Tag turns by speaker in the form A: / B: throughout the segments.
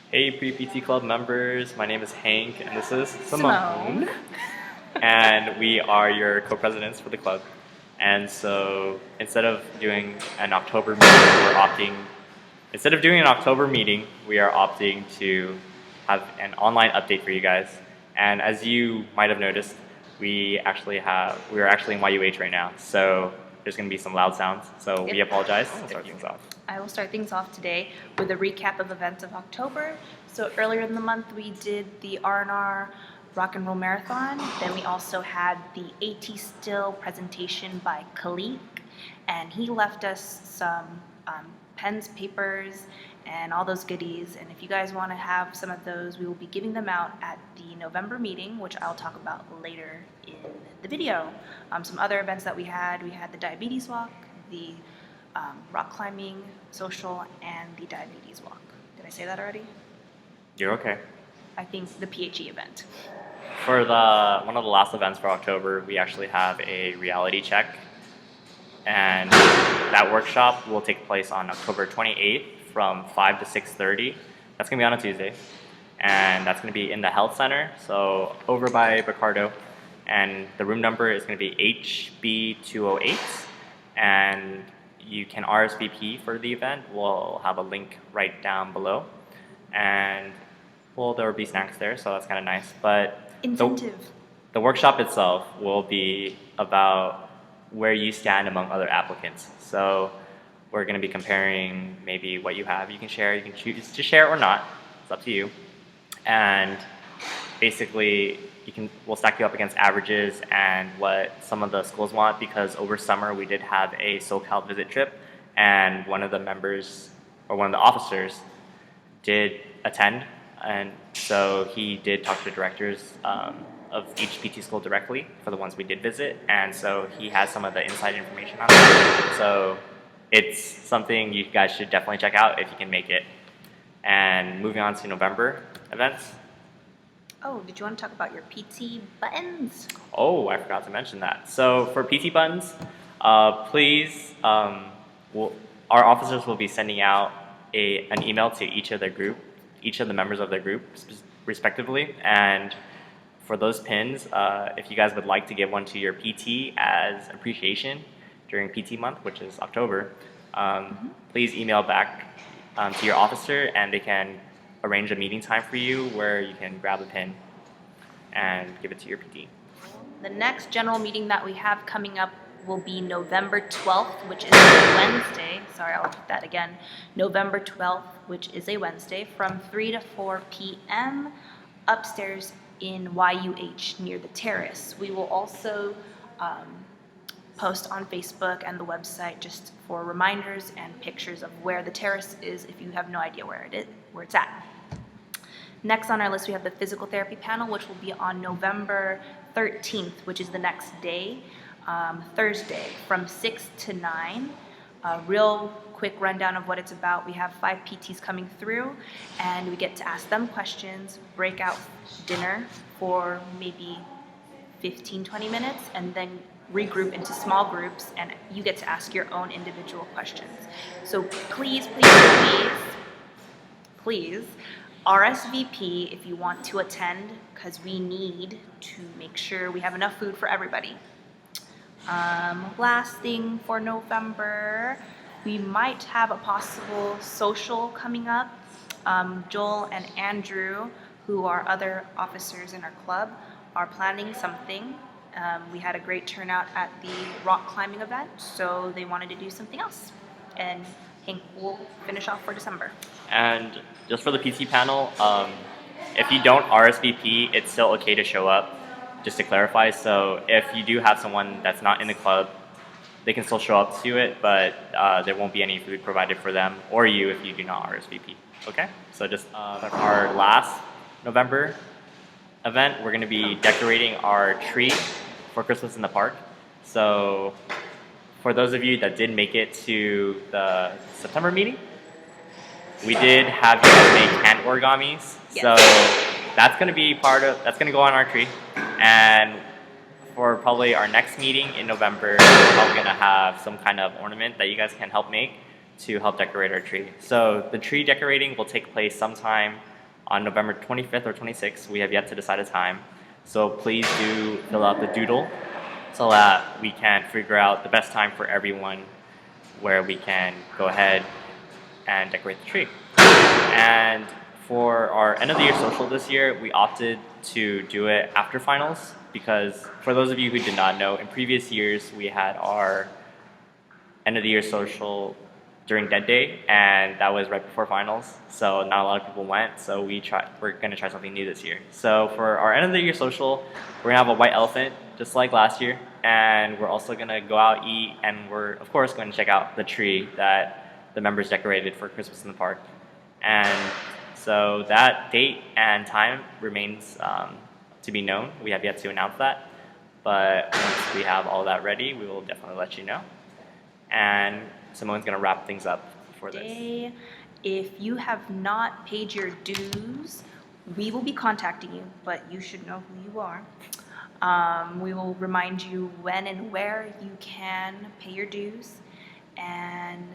A: Hey pre-PT Club members, my name is Hank and this is Simone.
B: Simone.
A: And we are your co-presidents for the club. And so instead of doing an October meeting, we are opting to have an online update for you guys. And as you might have noticed, we are actually in YUH right now. So there's going to be some loud sounds. So we
B: Yep.
A: apologize. We'll start things off.
B: I will start things off today with a recap of events of October. So earlier in the month, we did the R&R Rock and Roll Marathon. Then we also had the AT Still presentation by Khalik, and he left us some pens, papers, and all those goodies. And if you guys want to have some of those, we will be giving them out at the November meeting, which I'll talk about later in the video. Some other events that we had the diabetes walk, the rock climbing social, and the diabetes walk. Did I say that already?
A: You're okay.
B: I think the PHE event.
A: For one of the last events for October, we actually have a reality check, and that workshop will take place on October 28th from 5 to 6:30. That's going to be on a Tuesday, and that's going to be in the health center, so over by Ricardo, and the room number is going to be HB208, and you can RSVP for the event. We'll have a link right down below, and well, there will be snacks there, so that's kind of nice. But
B: Incentive.
A: the workshop itself will be about where you stand among other applicants. So we're going to be comparing maybe what you have. You can share, you can choose to share or not. It's up to you. And basically, we'll stack you up against averages and what some of the schools want, because over summer we did have a SoCal visit trip, and one of the members or one of the officers did attend, and so he did talk to the directors of each PT school directly for the ones we did visit, and so he has some of the inside information on that. So it's something you guys should definitely check out if you can make it. And moving on to November events.
B: Oh, did you want to talk about your PT buttons?
A: Oh, I forgot to mention that. So for PT buttons, please, our officers will be sending out an email to each of the members of their group, respectively. And for those pins, if you guys would like to give one to your PT as appreciation during PT month, which is October, please email back to your officer, and they can arrange a meeting time for you where you can grab a pin and give it to your PT.
B: The next general meeting that we have coming up will be November 12th, which is a Wednesday. Sorry, I'll repeat that again. November 12th, which is a Wednesday, from 3 to 4 p.m. upstairs in YUH near the Terrace. We will also post on Facebook and the website just for reminders and pictures of where the Terrace is if you have no idea where it's at. Next on our list, we have the physical therapy panel, which will be on November 13th, which is the next day, Thursday, from 6 to 9. A real quick rundown of what it's about. We have 5 PTs coming through, and we get to ask them questions, break out dinner for maybe 15-20 minutes, and then regroup into small groups, and you get to ask your own individual questions. So please RSVP if you want to attend, because we need to make sure we have enough food for everybody. Last thing for November, we might have a possible social coming up. Joel and Andrew, who are other officers in our club, are planning something. We had a great turnout at the rock climbing event, so they wanted to do something else. And Hank will finish off for December.
A: And just for the PT panel, if you don't RSVP, it's still okay to show up, just to clarify. So if you do have someone that's not in the club, they can still show up to it, but there won't be any food provided for them or you if you do not RSVP. Okay? So just our last November event, we're going to be decorating our tree for Christmas in the park. So for those of you that did make it to the September meeting, we did have you guys make hand origamis.
B: Yes.
A: So that's going to go on our tree. And for probably our next meeting in November, we're probably going to have some kind of ornament that you guys can help make to help decorate our tree. So the tree decorating will take place sometime on November 25th or 26th. We have yet to decide a time. So please do fill out the doodle so that we can figure out the best time for everyone where we can go ahead and decorate the tree. And for our end of the year social this year, we opted to do it after finals because for those of you who did not know, in previous years we had our end of the year social during Dead Day, and that was right before finals, so not a lot of people went, so we're going to try something new this year. So for our end of the year social, we're going to have a white elephant, just like last year, and we're also going to go out, eat, and we're of course going to check out the tree that the members decorated for Christmas in the park. And so that date and time remains to be known. We have yet to announce that, but once we have all that ready, we will definitely let you know. And Simone's going to wrap things up for this.
B: If you have not paid your dues, we will be contacting you, but you should know who you are. We will remind you when and where you can pay your dues, and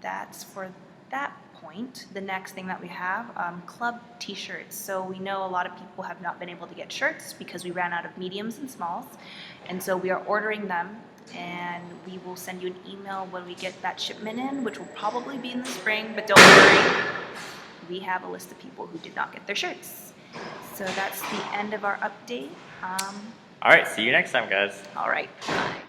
B: that's for that point. The next thing that we have, club t-shirts. So we know a lot of people have not been able to get shirts because we ran out of mediums and smalls, and so we are ordering them, and we will send you an email when we get that shipment in, which will probably be in the spring, but don't worry, we have a list of people who did not get their shirts. So that's the end of our update.
A: All right, see you next time, guys.
B: All right, bye.